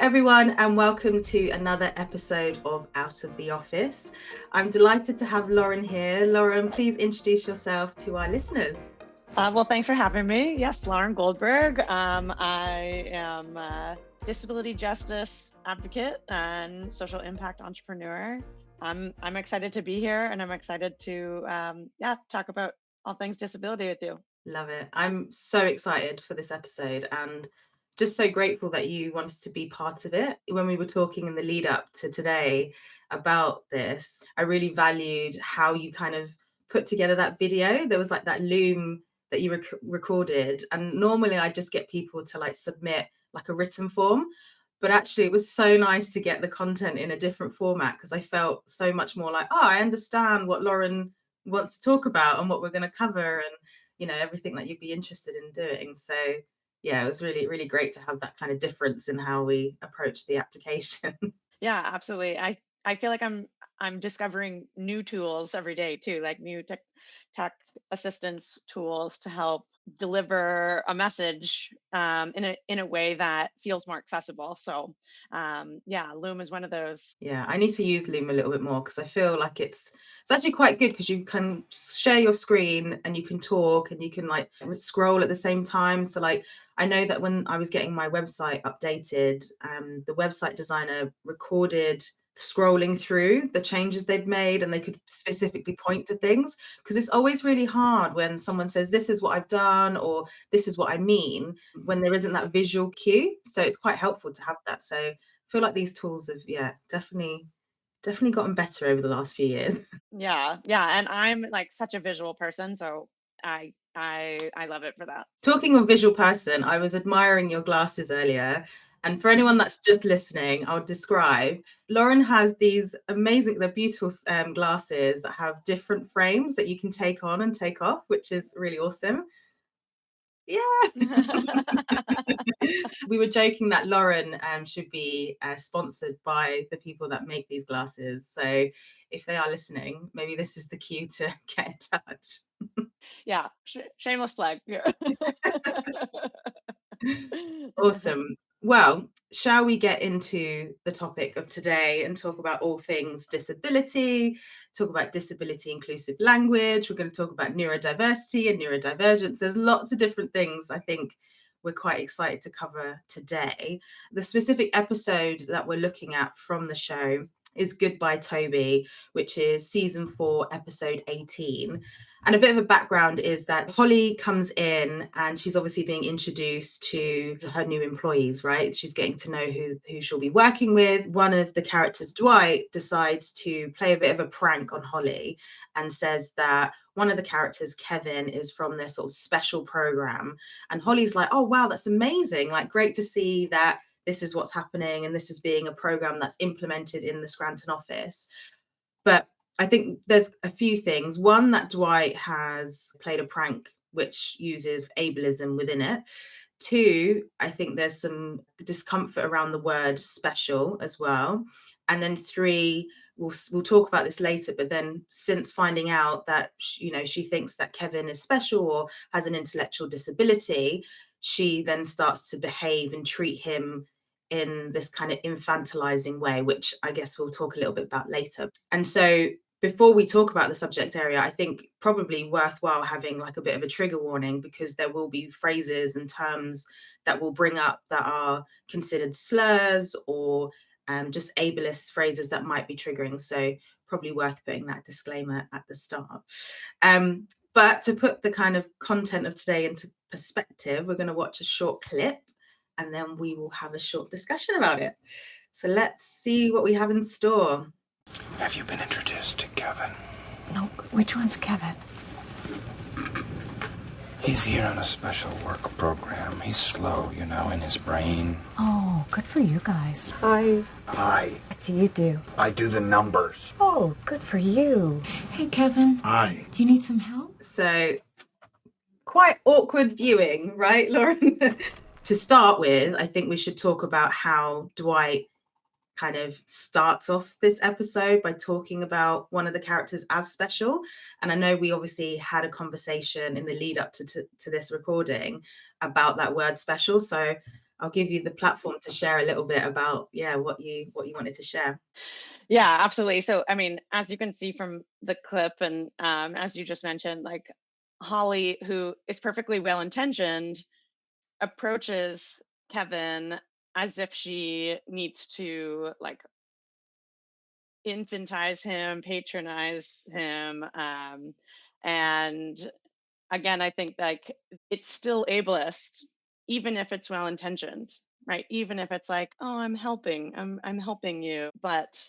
everyone, and welcome to another episode of Out of the Office. I'm delighted to have Lauren here. Lauren, please introduce yourself to our listeners. Well, thanks for having me. Yes, Lauren Goldberg. I am a disability justice advocate and social impact entrepreneur. I'm excited to be here, and I'm excited to talk about all things disability with you. Love it. I'm so excited for this episode and just so grateful that you wanted to be part of it. When we were talking in the lead up to today about this, I really valued how you kind of put together that video. There was like that loom that you recorded, and normally I just get people to like submit like a written form, but actually it was so nice to get the content in a different format because I felt so much more like, oh, I understand what Lauren wants to talk about and what we're going to cover, and everything that you'd be interested in doing. So yeah, it was really, really great to have that kind of difference in how we approach the application. Yeah, absolutely. I feel like I'm discovering new tools every day too, like new tech assistance tools to help deliver a message in a way that feels more accessible. So Loom is one of those. Yeah, I need to use Loom a little bit more because I feel like it's actually quite good because you can share your screen and you can talk and you can like scroll at the same time. So like I know that when I was getting my website updated, the website designer recorded scrolling through the changes they'd made, and they could specifically point to things, because it's always really hard when someone says this is what I've done or this is what I mean when there isn't that visual cue. So it's quite helpful to have that. So I feel like these tools have definitely gotten better over the last few years. Yeah, and I'm like such a visual person, so I love it for that. Talking of visual person, I was admiring your glasses earlier. And for anyone that's just listening, I'll describe. Lauren has these amazing, they're beautiful glasses that have different frames that you can take on and take off, which is really awesome. Yeah. We were joking that Lauren should be sponsored by the people that make these glasses. So if they are listening, maybe this is the cue to get in touch. Yeah, shameless plug. Yeah. Awesome. Well, shall we get into the topic of today and talk about all things disability, talk about disability inclusive language. We're going to talk about neurodiversity and neurodivergence. There's lots of different things I think we're quite excited to cover today. The specific episode that we're looking at from the show is Goodbye Toby, which is season 4, episode 18. And a bit of a background is that Holly comes in and she's obviously being introduced to her new employees, right? She's getting to know who she'll be working with. One of the characters, Dwight, decides to play a bit of a prank on Holly and says that one of the characters, Kevin, is from this sort of special program. And Holly's like, oh, wow, that's amazing. Like, great to see that this is what's happening and this is being a program that's implemented in the Scranton office. But I think there's a few things. One, that Dwight has played a prank which uses ableism within it. 2, I think there's some discomfort around the word special as well. And then 3, we'll talk about this later, but then since finding out that, she thinks that Kevin is special or has an intellectual disability, she then starts to behave and treat him in this kind of infantilizing way, which I guess we'll talk a little bit about later. And so before we talk about the subject area, I think probably worthwhile having like a bit of a trigger warning, because there will be phrases and terms that will bring up that are considered slurs or just ableist phrases that might be triggering. So probably worth putting that disclaimer at the start. But to put the kind of content of today into perspective, we're going to watch a short clip and then we will have a short discussion about it. So let's see what we have in store. Have you been introduced to Kevin? No, which one's Kevin? He's here on a special work program. He's slow, in his brain. Oh, good for you guys. Hi. What do you do? I do the numbers. Oh, good for you. Hey, Kevin. Hi. Do you need some help? So quite awkward viewing, right, Lauren? To start with, I think we should talk about how Dwight kind of starts off this episode by talking about one of the characters as special. And I know we obviously had a conversation in the lead up to this recording about that word special. So I'll give you the platform to share a little bit about, what you wanted to share. Yeah, absolutely. So, I mean, as you can see from the clip, and as you just mentioned, like Holly, who is perfectly well intentioned, approaches Kevin as if she needs to like infantize him, patronize him. And again, I think like it's still ableist, even if it's well intentioned, right? Even if it's like, oh, I'm helping you. But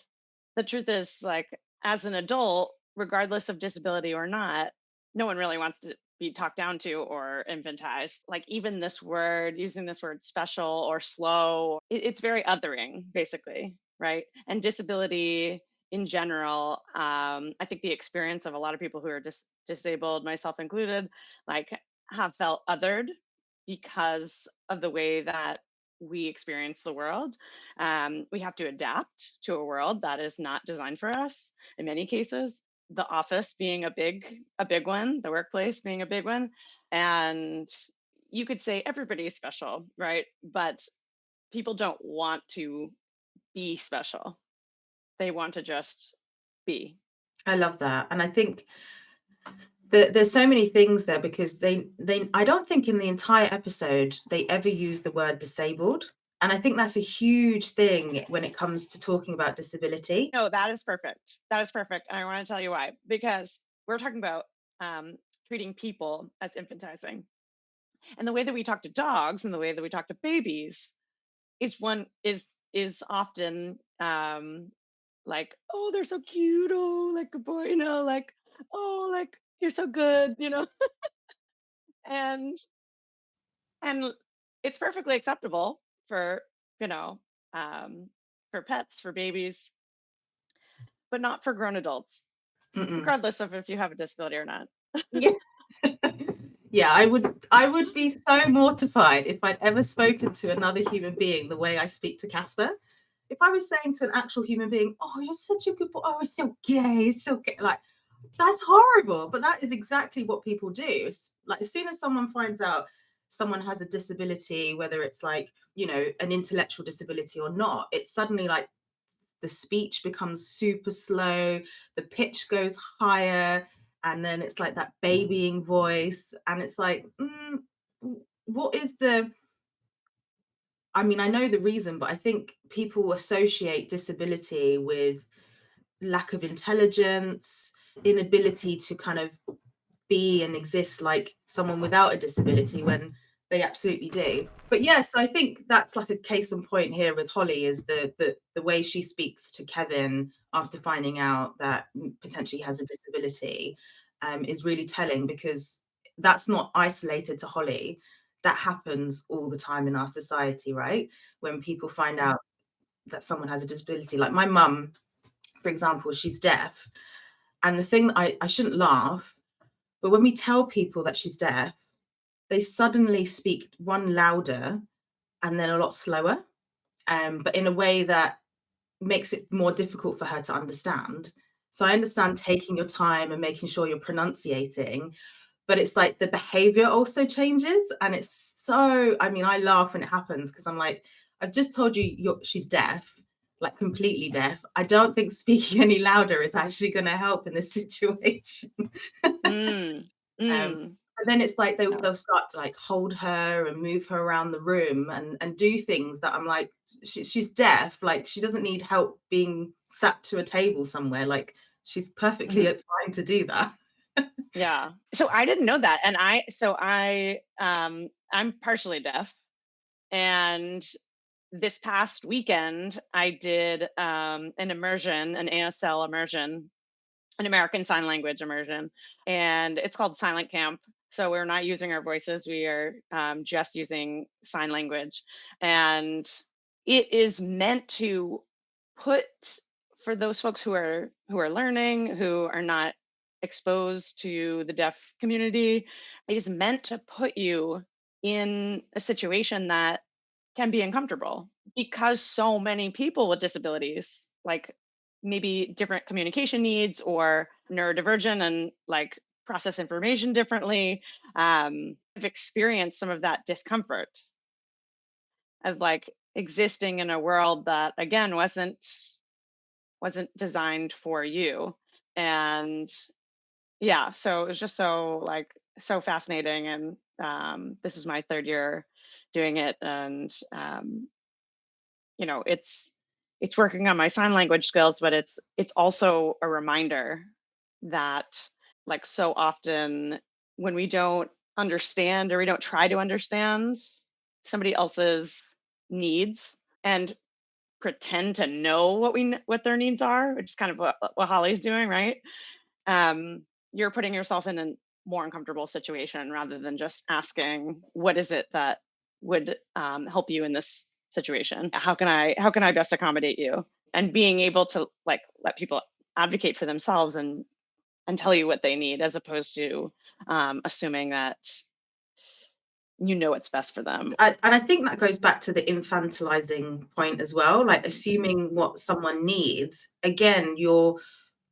the truth is, like, as an adult, regardless of disability or not, no one really wants to be talked down to or infantized. Like, even this word, using this word special or slow, it's very othering, basically, right? And disability in general, I think the experience of a lot of people who are disabled, myself included, like have felt othered because of the way that we experience the world. We have to adapt to a world that is not designed for us in many cases. The office being a big one, the workplace being a big one. And you could say everybody is special, right? But people don't want to be special. They want to just be. I love that. And I think there's so many things there, because they I don't think in the entire episode they ever use the word disabled. And I think that's a huge thing when it comes to talking about disability. No, that is perfect. That is perfect. And I want to tell you why. Because we're talking about treating people as infantizing. And the way that we talk to dogs and the way that we talk to babies is often like, oh, they're so cute, oh, like a boy, like, oh, like you're so good, and and it's perfectly acceptable for you know um, for pets, for babies, but not for grown adults, Mm-mm. regardless of if you have a disability or not. Yeah. Yeah, I would be so mortified if I'd ever spoken to another human being the way I speak to Casper. If I was saying to an actual human being, "Oh, you're such a good boy. Oh, it's so gay. It's so gay," like, that's horrible. But that is exactly what people do. It's like, as soon as someone finds out someone has a disability, whether it's like, an intellectual disability or not, it's suddenly like the speech becomes super slow, the pitch goes higher, and then it's like that babying voice. And it's like, what is the, I mean, I know the reason, but I think people associate disability with lack of intelligence, inability to kind of be and exist like someone without a disability, when they absolutely do. But yes, I think that's like a case in point here with Holly, is the way she speaks to Kevin after finding out that potentially has a disability, is really telling, because that's not isolated to Holly. That happens all the time in our society, right? When people find out that someone has a disability. Like my mum, for example, she's deaf. And the thing that I shouldn't laugh, but when we tell people that she's deaf, they suddenly speak one louder and then a lot slower, but in a way that makes it more difficult for her to understand. So I understand taking your time and making sure you're pronunciating, but it's like the behavior also changes. And it's so, I mean, I laugh when it happens, because I'm like, I've just told you she's deaf, like completely deaf. I don't think speaking any louder is actually going to help in this situation. Mm, But then it's like yeah. they'll start to like hold her and move her around the room and do things that I'm like, she's deaf, like she doesn't need help being sat to a table somewhere, like she's perfectly Mhm. fine to do that. Yeah. So I didn't know that. And I'm partially deaf. And this past weekend I did an immersion, an ASL immersion, an American Sign Language immersion, and it's called Silent Camp. So we're not using our voices; we are just using sign language, and it is meant to put, for those folks who are learning, who are not exposed to the deaf community, it is meant to put you in a situation that can be uncomfortable, because so many people with disabilities, like maybe different communication needs or neurodivergent and like process information differently, have experienced some of that discomfort. as like existing in a world that again wasn't designed for you. And yeah, so it was just so like so fascinating. And this is my third year doing it. And it's working on my sign language skills, but it's also a reminder that like so often when we don't understand or we don't try to understand somebody else's needs and pretend to know what their needs are, which is kind of what Holly's doing, right? You're putting yourself in a more uncomfortable situation rather than just asking, what is it that would help you in this situation? How can I best accommodate you? And being able to like let people advocate for themselves and tell you what they need, as opposed to assuming that you know what's best for them. And I think that goes back to the infantilizing point as well, like assuming what someone needs. Again, you're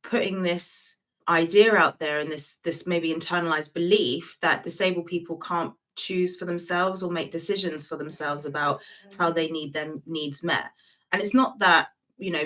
putting this idea out there and this maybe internalized belief that disabled people can't choose for themselves or make decisions for themselves about how they need their needs met. And it's not that,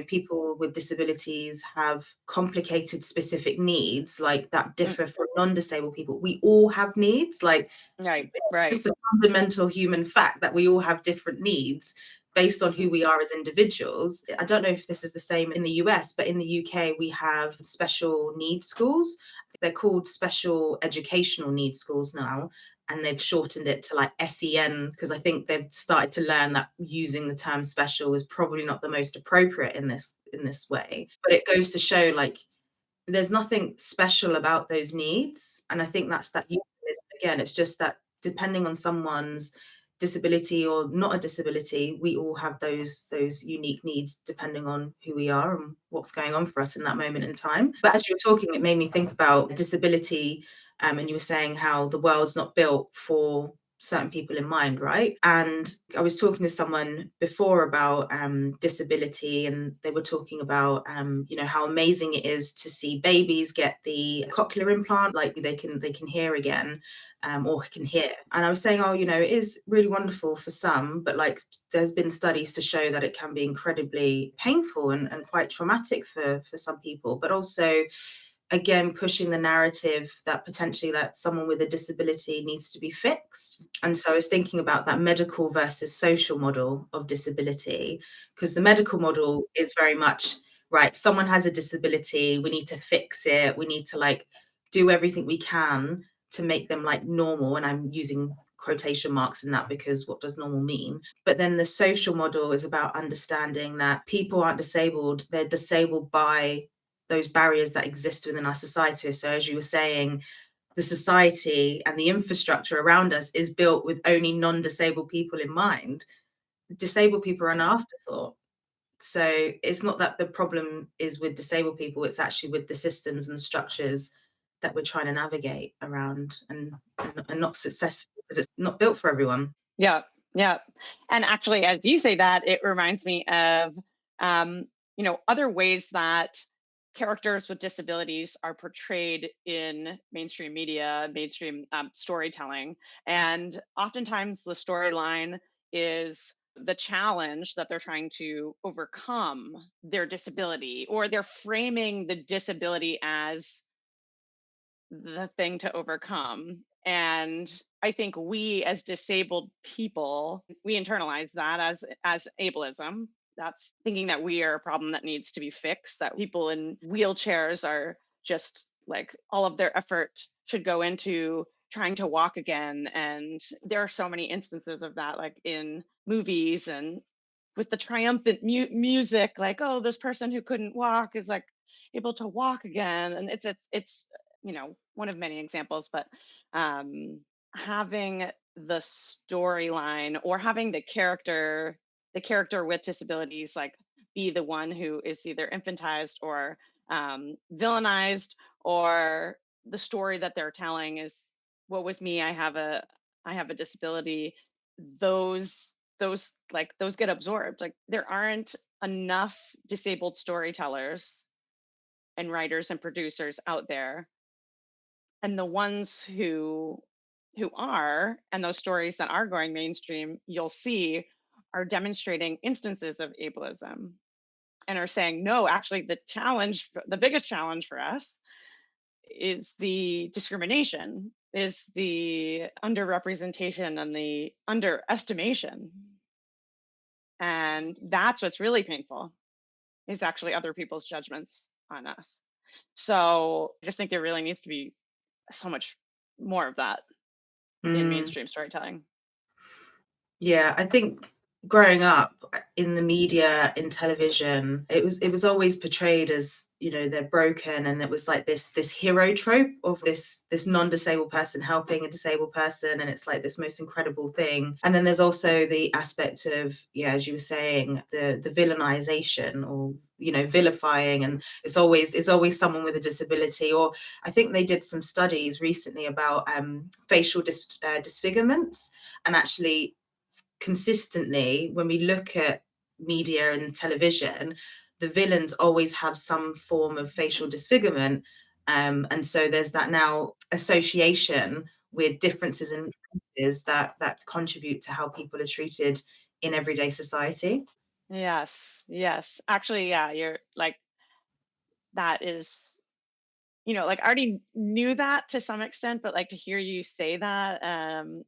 people with disabilities have complicated specific needs like that differ from non-disabled people. We all have needs, like Right. it's a fundamental human fact that we all have different needs based on who we are as individuals. I don't know if this is the same in the US, but in the UK, we have special needs schools. They're called special educational needs schools now. And they've shortened it to like SEN because I think they've started to learn that using the term special is probably not the most appropriate in this way. But it goes to show like there's nothing special about those needs. And I think that's that euphemism again. It's just that depending on someone's disability or not a disability, we all have those unique needs depending on who we are and what's going on for us in that moment in time. But as you were talking, it made me think about disability, and you were saying how the world's not built for certain people in mind, right? And I was talking to someone before about disability, and they were talking about how amazing it is to see babies get the cochlear implant, like they can hear again, or can hear. And I was saying, oh, it is really wonderful for some, but like there's been studies to show that it can be incredibly painful and quite traumatic for some people, but also again pushing the narrative that potentially that someone with a disability needs to be fixed. And so I was thinking about that medical versus social model of disability, because the medical model is very much right, someone has a disability, we need to fix it, we need to like do everything we can to make them like normal, and I'm using quotation marks in that because what does normal mean? But then the social model is about understanding that people aren't disabled, they're disabled by those barriers that exist within our society. So as you were saying, the society and the infrastructure around us is built with only non-disabled people in mind. Disabled people are an afterthought. So it's not that the problem is with disabled people, it's actually with the systems and structures that we're trying to navigate around and not successful because it's not built for everyone. Yeah, yeah. And actually, as you say that, it reminds me of other ways that characters with disabilities are portrayed in mainstream media, mainstream storytelling. And oftentimes the storyline is the challenge that they're trying to overcome their disability, or they're framing the disability as the thing to overcome. And I think we as disabled people, we internalize that as ableism. That's thinking that we are a problem that needs to be fixed, that people in wheelchairs are just like all of their effort should go into trying to walk again. And there are so many instances of that, like in movies and with the triumphant music, like, oh, this person who couldn't walk is like able to walk again. And it's one of many examples, but having the storyline or having the character with disabilities like be the one who is either infantized or villainized, or the story that they're telling is what was me, I have a disability. Those get absorbed. Like there aren't enough disabled storytellers and writers and producers out there, and the ones who are, and those stories that are going mainstream, you'll see are demonstrating instances of ableism and are saying, no, actually, the biggest challenge for us is the discrimination, is the underrepresentation and the underestimation. And that's what's really painful, is actually other people's judgments on us. So I just think there really needs to be so much more of that in Mm. mainstream storytelling. Yeah, I think growing up in the media, in television, it was always portrayed as, they're broken, and it was like this hero trope of this non-disabled person helping a disabled person, and it's like this most incredible thing. And then there's also the aspect of, yeah, as you were saying, the villainization, or vilifying, and it's always someone with a disability. Or I think they did some studies recently about facial disfigurements, and actually consistently, when we look at media and television, the villains always have some form of facial disfigurement. And so there's that now association with differences in faces that contribute to how people are treated in everyday society. Yes, yes. Actually, yeah, you're like, that is, like I already knew that to some extent, but like to hear you say that,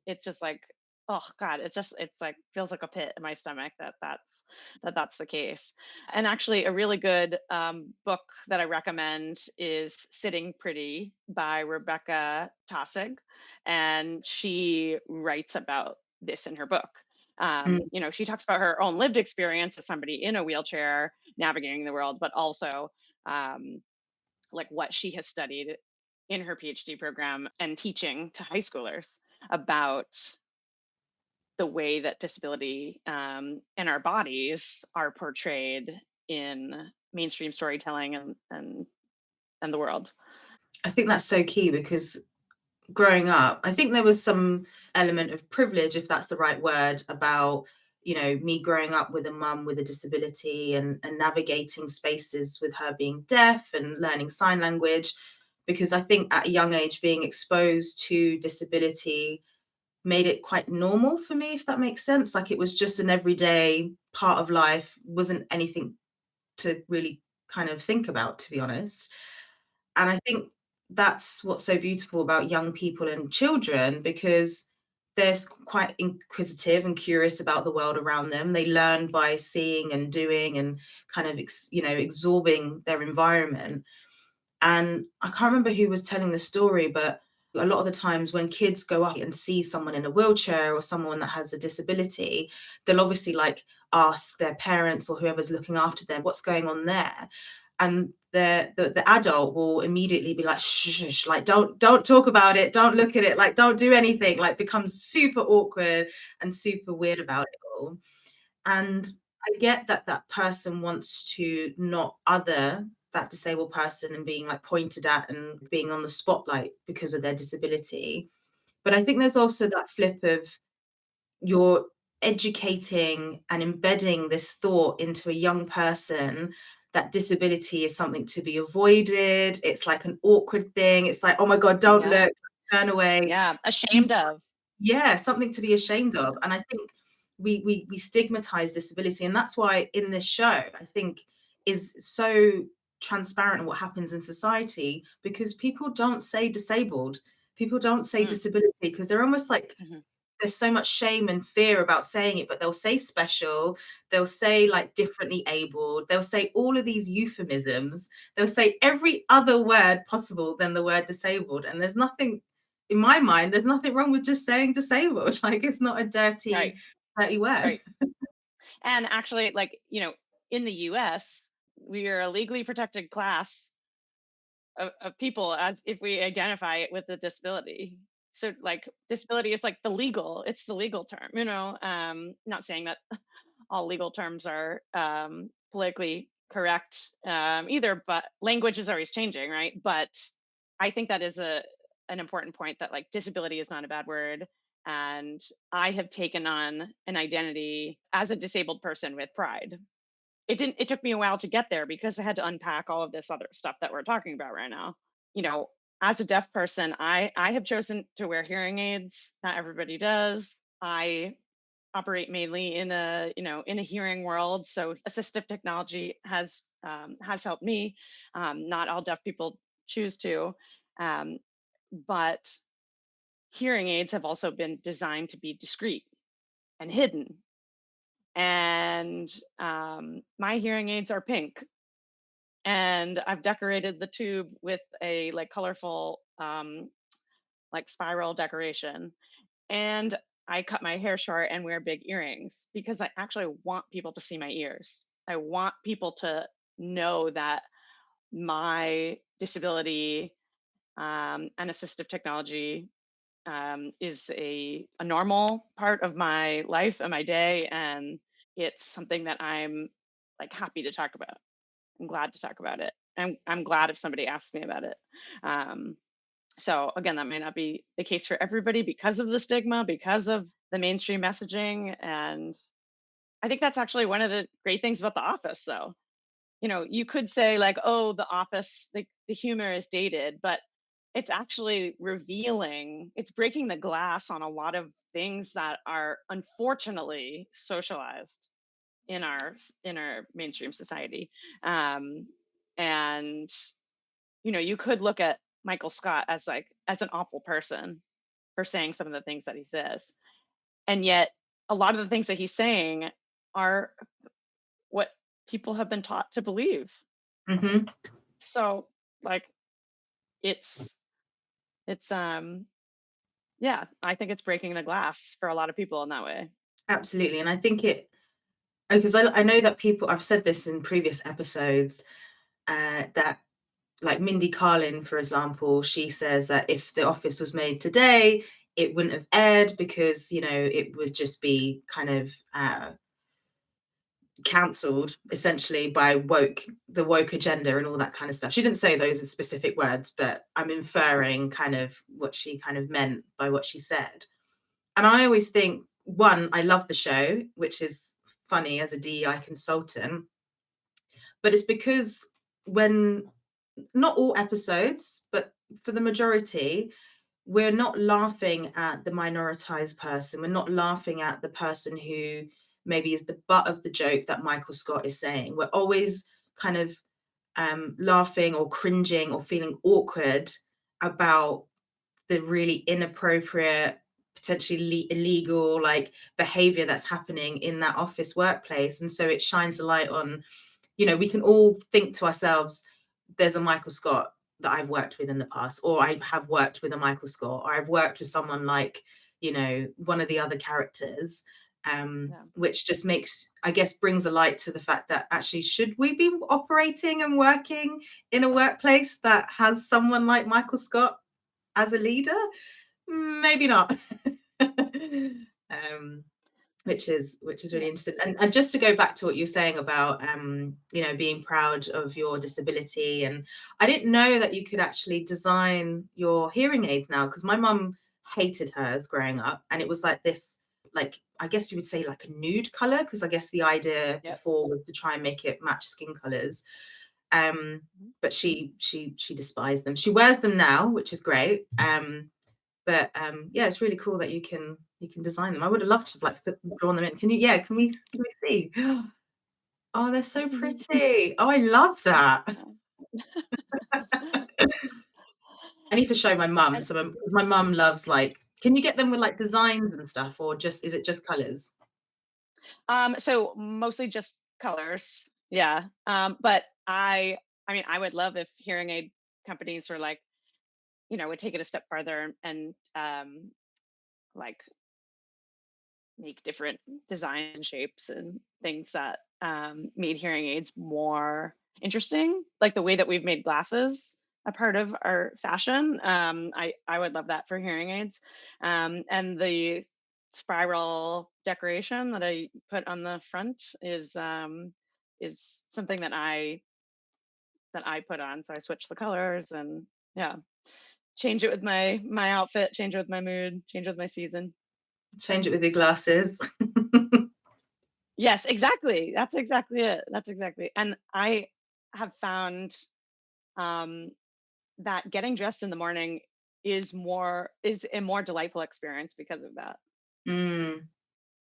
it's just like, oh God, it's like feels like a pit in my stomach that's the case. And actually, a really good book that I recommend is Sitting Pretty by Rebecca Tossig, and she writes about this in her book. Mm. She talks about her own lived experience as somebody in a wheelchair navigating the world, but also um, like what she has studied in her PhD program and teaching to high schoolers about the way that disability and our bodies are portrayed in mainstream storytelling and the world. I think that's so key, because growing up, I think there was some element of privilege, if that's the right word, about, me growing up with a mum with a disability, and navigating spaces with her being deaf and learning sign language. Because I think at a young age, being exposed to disability made it quite normal for me, if that makes sense. Like, it was just an everyday part of life, wasn't anything to really kind of think about, to be honest. And I think that's what's so beautiful about young people and children, because they're quite inquisitive and curious about the world around them. They learn by seeing and doing, and kind of absorbing their environment. And I can't remember who was telling the story, but a lot of the times when kids go up and see someone in a wheelchair or someone that has a disability, they'll obviously like ask their parents or whoever's looking after them what's going on there. And the adult will immediately be like, shh, shh, like don't talk about it, don't look at it, like don't do anything, like becomes super awkward and super weird about it all. And I get that that person wants to not other that disabled person and being like pointed at and being on the spotlight because of their disability. But I think there's also that flip of, you're educating and embedding this thought into a young person that disability is something to be avoided. It's like an awkward thing. It's like, oh my God, don't Yeah, look, turn away. yeah, ashamed of. Yeah, something to be ashamed of. And I think we stigmatize disability, and that's why in this show, I think, is so transparent in what happens in society, because people don't say disabled, people don't say Mm, disability, because they're almost like, mhm. there's so much shame and fear about saying it, but they'll say special, they'll say like differently abled, they'll say all of these euphemisms, they'll say every other word possible than the word disabled. And there's nothing, in my mind, there's nothing wrong with just saying disabled. Like, it's not a Right, dirty word. right. And actually, like, in the US, we are a legally protected class of people as if we identify it with a disability. So like disability is like it's the legal term, not saying that all legal terms are politically correct either, but language is always changing, right? But I think that is an important point, that like disability is not a bad word. And I have taken on an identity as a disabled person with pride. It took me a while to get there because I had to unpack all of this other stuff that we're talking about right now. You know, as a deaf person, I have chosen to wear hearing aids. Not everybody does. I operate mainly in a, in a hearing world. So assistive technology has helped me. Not all deaf people choose to, um, but hearing aids have also been designed to be discreet and hidden. And my hearing aids are pink, and I've decorated the tube with a like colorful like spiral decoration. And I cut my hair short and wear big earrings because I actually want people to see my ears. I want people to know that my disability and assistive technology is a normal part of my life and my day, and it's something that I'm like happy to talk about. I'm glad to talk about it. I'm glad if somebody asks me about it. Um, so again, that may not be the case for everybody because of the stigma, because of the mainstream messaging. And I think that's actually one of the great things about The Office, though. You could say like, oh, The Office, the humor is dated, but it's actually revealing, it's breaking the glass on a lot of things that are unfortunately socialized in our mainstream society. Um, and you could look at Michael Scott as an awful person for saying some of the things that he says. And yet a lot of the things that he's saying are what people have been taught to believe. Hmm. So like it's yeah, I think it's breaking the glass for a lot of people in that way. Absolutely. And I think because I know that people, I've said this in previous episodes, that like Mindy Carlin, for example, she says that if The Office was made today, it wouldn't have aired because, it would just be kind of cancelled essentially by the woke agenda and all that kind of stuff. She didn't say those in specific words, but I'm inferring kind of what she kind of meant by what she said. And I always think, one, I love the show, which is funny as a DEI consultant, but it's because when not all episodes, but for the majority, we're not laughing at the minoritized person. We're not laughing at the person who maybe is the butt of the joke that Michael Scott is saying. We're always kind of laughing or cringing or feeling awkward about the really inappropriate, potentially illegal like behavior that's happening in that office workplace. And so it shines a light on, we can all think to ourselves, there's a Michael Scott that I've worked with in the past, or I have worked with a Michael Scott, or I've worked with someone like, one of the other characters, which just brings a light to the fact that actually, should we be operating and working in a workplace that has someone like Michael Scott as a leader? Maybe not. Which is really interesting. And just to go back to what you're saying about being proud of your disability, and I didn't know that you could actually design your hearing aids now, because my mum hated hers growing up, and it was like this, like, I guess you would say like a nude color, because I guess the idea before was to try and make it match skin colors. But she despised them. She wears them now, which is great. But yeah, it's really cool that you can design them. I would have loved to have like drawn them in. Can we see? Oh, they're so pretty. Oh, I love that. I need to show my mum. So my mum loves, like, can you get them with like designs and stuff, or is it just colors? So mostly just colors. Yeah. But I mean, I would love if hearing aid companies were like, would take it a step farther and like make different designs and shapes and things that made hearing aids more interesting, like the way that we've made glasses a part of our fashion. I would love that for hearing aids. And the spiral decoration that I put on the front is something that I put on. So I switch the colors and yeah, change it with my outfit, change it with my mood, change it with my season. Change it with your glasses. Yes, exactly. That's exactly it. That's exactly. And I have found that getting dressed in the morning is a more delightful experience because of that.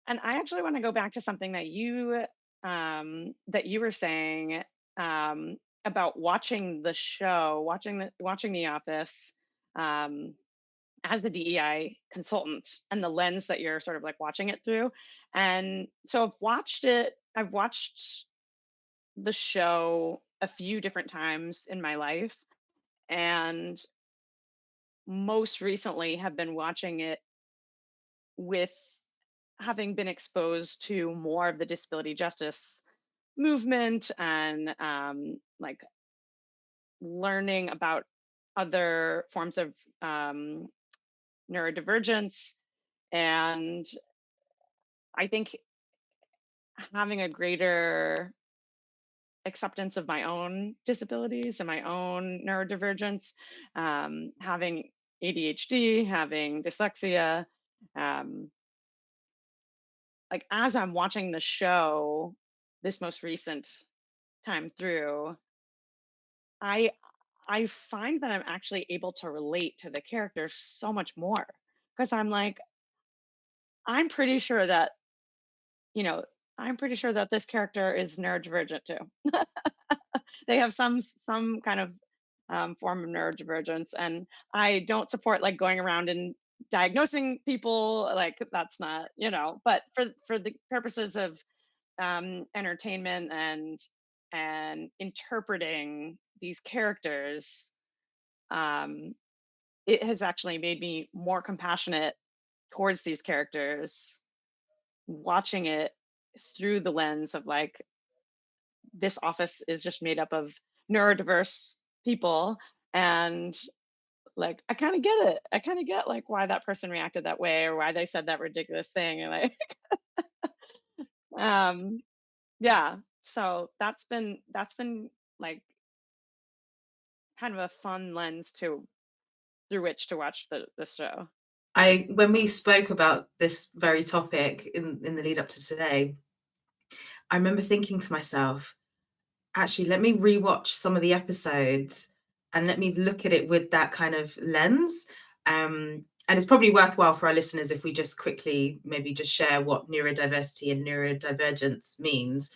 And I actually want to go back to something that you were saying about watching the show, watching The Office um, as the DEI consultant, and the lens that you're sort of like watching it through. And so I've watched the show a few different times in my life, and most recently have been watching it with having been exposed to more of the disability justice movement, and like learning about other forms of um, neurodivergence. And I think having a greater acceptance of my own disabilities and my own neurodivergence, having ADHD, having dyslexia, um, like as I'm watching the show, this most recent time through, I I find that I'm actually able to relate to the characters so much more, because I'm like, I'm pretty sure that, you know, I'm pretty sure that this character is neurodivergent too. They have some kind of form of neurodivergence, and I don't support like going around and diagnosing people. Like that's not, but for the purposes of entertainment and interpreting these characters, um, it has actually made me more compassionate towards these characters, watching it through the lens of like, this office is just made up of neurodiverse people. And like, I kind of get it. I kind of get like why that person reacted that way, or why they said that ridiculous thing. And like, um, yeah. So that's been like kind of a fun lens to through which to watch the show. When we spoke about this very topic in the lead up to today, I remember thinking to myself, actually, let me rewatch some of the episodes and let me look at it with that kind of lens. And it's probably worthwhile for our listeners if we just quickly maybe just share what neurodiversity and neurodivergence means.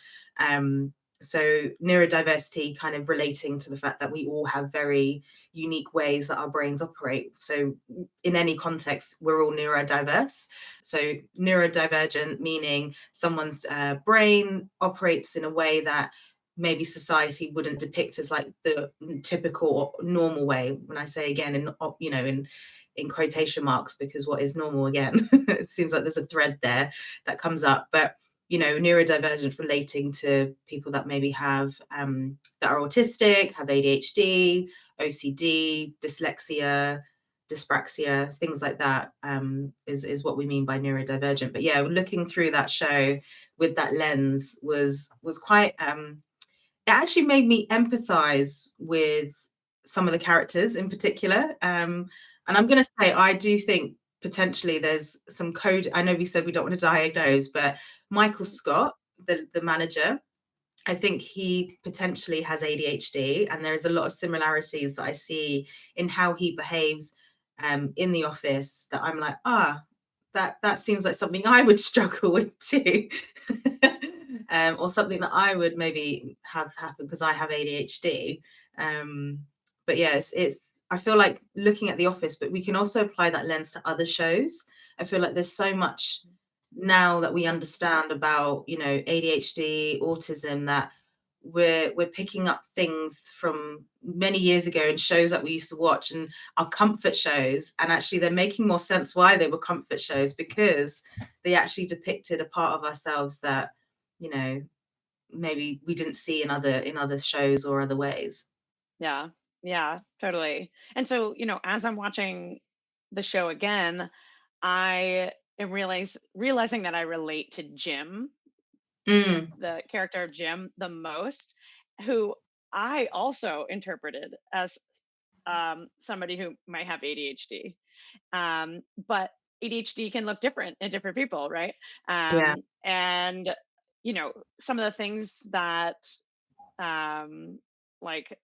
So neurodiversity kind of relating to the fact that we all have very unique ways that our brains operate. So in any context, we're all neurodiverse. So neurodivergent meaning someone's brain operates in a way that maybe society wouldn't depict as like the typical or normal way. When I say again, in quotation marks, because what is normal again? It seems like there's a thread there that comes up. But neurodivergent relating to people that maybe have that are autistic, have ADHD, OCD, dyslexia, dyspraxia, things like that, is what we mean by neurodivergent. But yeah, looking through that show with that lens was quite it actually made me empathize with some of the characters in particular. And I'm going to say, I do think potentially there's some code. I know we said we don't want to diagnose, but Michael Scott, the manager, I think he potentially has ADHD, and there is a lot of similarities that I see in how he behaves in the office. That I'm like, that seems like something I would struggle with too. Or something that I would maybe have happen because I have ADHD. But yes, it's I feel like looking at The Office, but we can also apply that lens to other shows. I feel like there's so much now that we understand about ADHD, autism, that we're picking up things from many years ago in shows that we used to watch and our comfort shows, and actually they're making more sense why they were comfort shows, because they actually depicted a part of ourselves that maybe we didn't see in other shows or other ways. Yeah, yeah, totally. And so, as I'm watching the show again, I am realizing that I relate to Jim, Mm, the character of Jim, the most, who I also interpreted as somebody who might have ADHD. But ADHD can look different in different people, right? yeah. And some of the things that um, like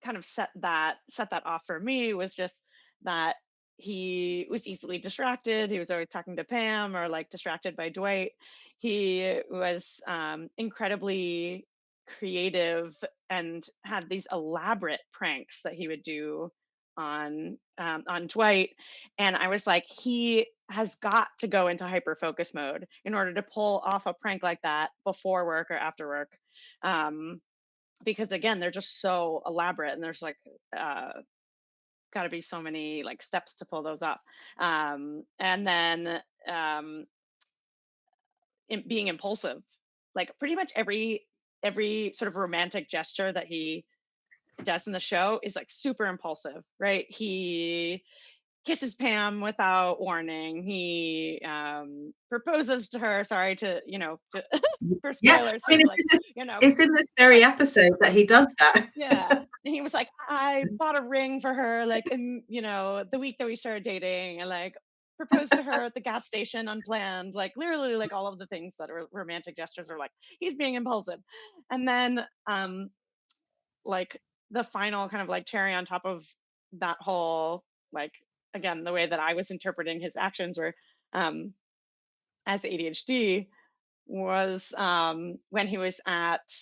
kind of set that off for me was just that he was easily distracted. He was always talking to Pam or like distracted by Dwight. He was incredibly creative and had these elaborate pranks that he would do on Dwight. And I was like, he has got to go into hyper focus mode in order to pull off a prank like that before work or after work. Um, because again, they're just so elaborate, and there's like got to be so many like steps to pull those off. And then being impulsive, like pretty much every sort of romantic gesture that he does in the show is like super impulsive, right? He kisses Pam without warning. He proposes to her. Sorry to for Yeah, spoilers I mean, here, like it's in this very like episode that he does that. yeah. And he was like, I bought a ring for her, like in, the week that we started dating, and like proposed to her at the gas station unplanned, like literally like all of the things that are romantic gestures are like, he's being impulsive. And then like the final kind of like cherry on top of that whole, like, again, the way that I was interpreting his actions were um as ADHD was when he was at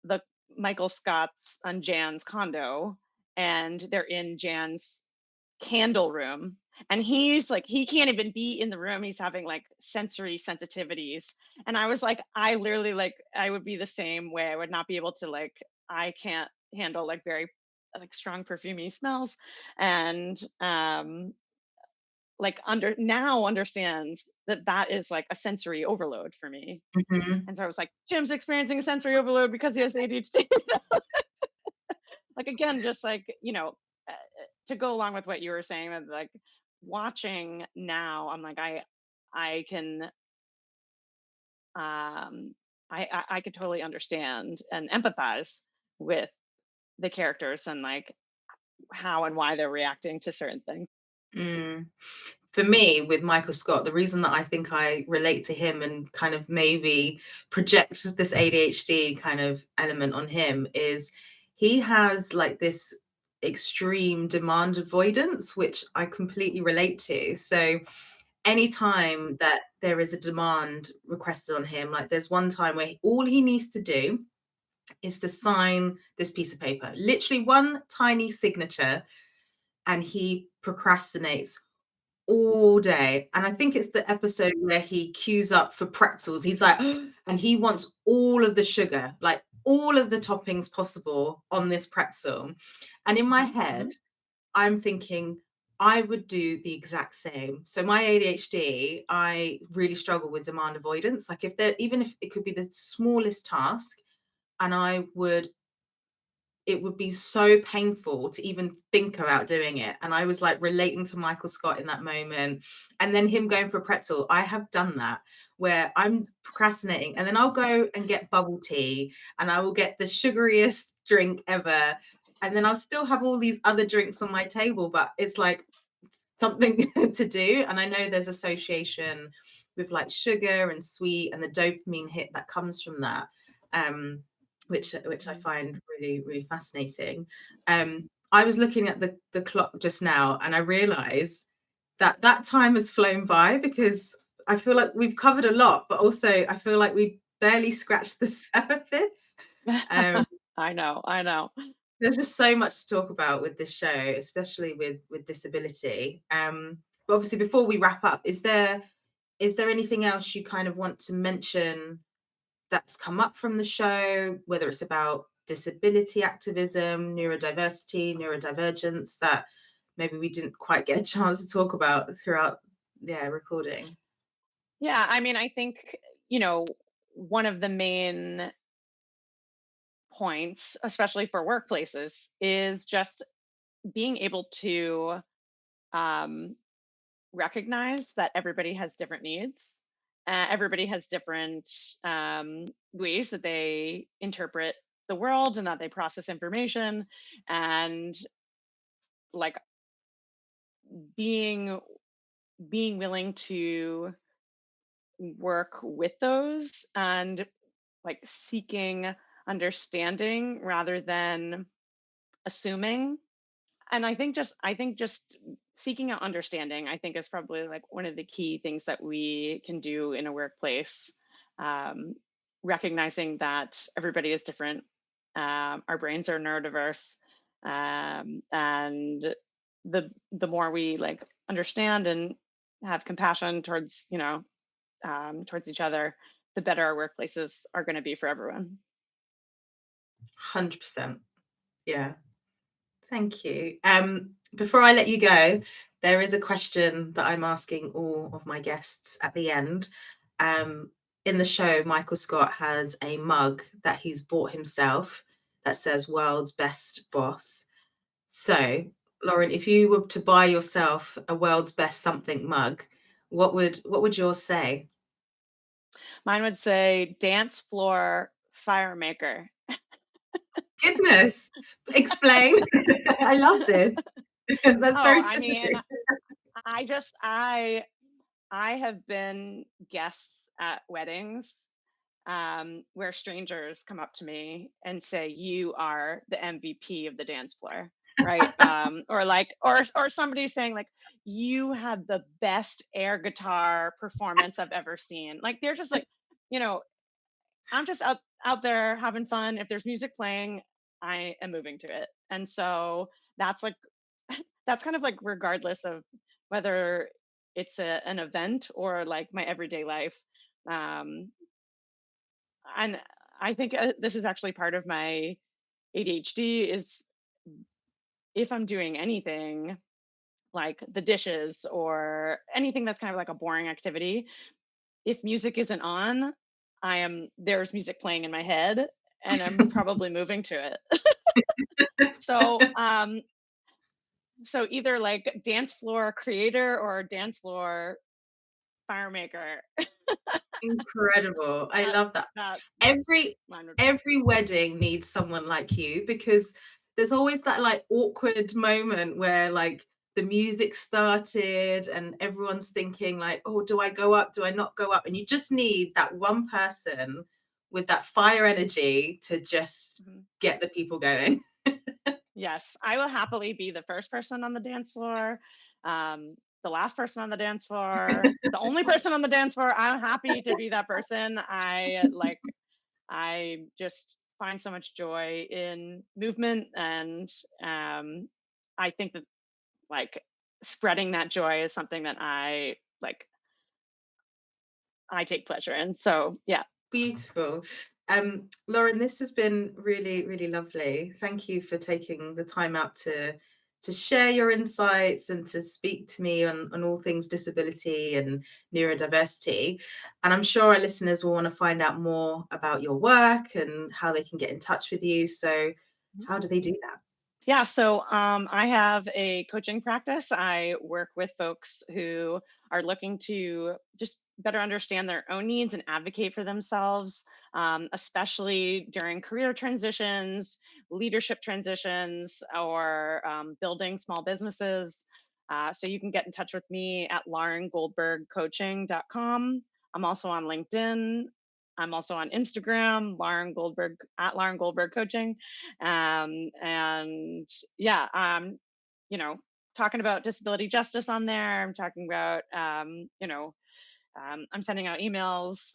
the Michael Scott's on Jan's condo, and they're in Jan's candle room, and he's like, he can't even be in the room. He's having like sensory sensitivities. And I was like, I literally, like, I would be the same way. I would not be able to, like, I can't handle like very like strong perfumey smells. And like understand that that is like a sensory overload for me. Mhm. And so I was like, Jim's experiencing a sensory overload because he has ADHD. Like, again, just like, to go along with what you were saying, that like watching now, I'm like, I can, I could totally understand and empathize with the characters and like how and why they're reacting to certain things. Mm. For me, with Michael Scott, the reason that I think I relate to him and kind of maybe project this ADHD kind of element on him is he has like this extreme demand avoidance, which I completely relate to. So anytime that there is a demand requested on him, like there's one time where all he needs to do is to sign this piece of paper, literally one tiny signature, and he procrastinates all day. And I think it's the episode where he queues up for pretzels. He's like, and he wants all of the sugar, like all of the toppings possible on this pretzel. And in my head, I'm thinking, I would do the exact same. So my ADHD, I really struggle with demand avoidance. Like even if it could be the smallest task, and it would be so painful to even think about doing it. And I was like relating to Michael Scott in that moment. And then him going for a pretzel, I have done that where I'm procrastinating and then I'll go and get bubble tea and I will get the sugariest drink ever. And then I'll still have all these other drinks on my table, but it's like something to do. And I know there's association with like sugar and sweet and the dopamine hit that comes from that. Which I find really, really fascinating. I was looking at the clock just now, and I realised that time has flown by because I feel like we've covered a lot, but also I feel like we barely scratched the surface. I know. There's just so much to talk about with this show, especially with disability. But obviously, before we wrap up, is there anything else you kind of want to mention that's come up from the show, whether it's about disability activism, neurodivergence, that maybe we didn't quite get a chance to talk about throughout recording? Yeah, I mean, I think, one of the main points, especially for workplaces, is just being able to um, recognize that everybody has different needs. Everybody has different ways that they interpret the world and that they process information, and like being willing to work with those and like seeking understanding rather than assuming. And I think just seeking out understanding, I think, is probably like one of the key things that we can do in a workplace. Um, Recognizing that everybody is different. Our brains are neurodiverse, and the more we like understand and have compassion towards towards each other, the better our workplaces are going to be for everyone. 100%. Yeah. Thank you. Before I let you go, there is a question that I'm asking all of my guests at the end. In the show, Michael Scott has a mug that he's bought himself that says "World's Best Boss." So, Lauren, if you were to buy yourself a "World's Best Something" mug, what would yours say? Mine would say dance floor fire maker. Goodness, explain. I love this. That's very I mean, specific. I have been guests at weddings where strangers come up to me and say, "You are the MVP of the dance floor," right? Or somebody saying like, "You had the best air guitar performance I've ever seen." Like they're just like, you know, I'm just out there having fun. If there's music playing, I am moving to it. And so that's like that's kind of like regardless of whether it's an event or like my everyday life. Um, and I think this is actually part of my ADHD is if I'm doing anything like the dishes or anything that's kind of like a boring activity, if music isn't on, there's music playing in my head and I'm probably moving to it. So either like dance floor creator or dance floor fire maker. Incredible. I That's love that. that's Every mine would be. every wedding needs someone like you because there's always that like awkward moment where like the music started and everyone's thinking like, oh, do I go up? Do I not go up? And you just need that one person with that fire energy to just Mhm. get the people going. Yes, I will happily be the first person on the dance floor, the last person on the dance floor, the only person on the dance floor. I'm happy to be that person. I just find so much joy in movement, and I think that like spreading that joy is something that I take pleasure in. So yeah. Beautiful. Lauren, this has been really, really lovely. Thank you for taking the time out to share your insights and to speak to me on all things disability and neurodiversity. And I'm sure our listeners will want to find out more about your work and how they can get in touch with you. So how do they do that? Yeah, so I have a coaching practice. I work with folks who are looking to just better understand their own needs and advocate for themselves, especially during career transitions, leadership transitions, or building small businesses. So you can get in touch with me at laurengoldbergcoaching.com. I'm also on LinkedIn. I'm also on Instagram, Lauren Goldberg at Lauren Goldberg Coaching. And yeah, you know, talking about disability justice on there. I'm talking about, I'm sending out emails,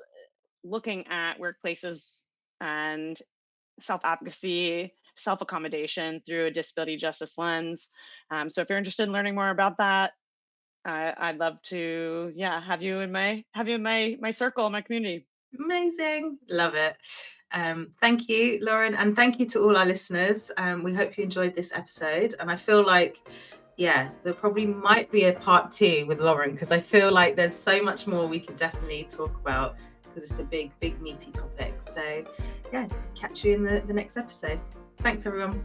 looking at workplaces and self-advocacy, self-accommodation through a disability justice lens. So if you're interested in learning more about that, I'd love to, have you in my circle, my community. Amazing. Love it. Thank you, Lauren, and thank you to all our listeners. We hope you enjoyed this episode. And I feel like, there probably might be a part 2 with Lauren because I feel like there's so much more we could definitely talk about because it's a big, big, meaty topic. So, catch you in the next episode. Thanks, everyone.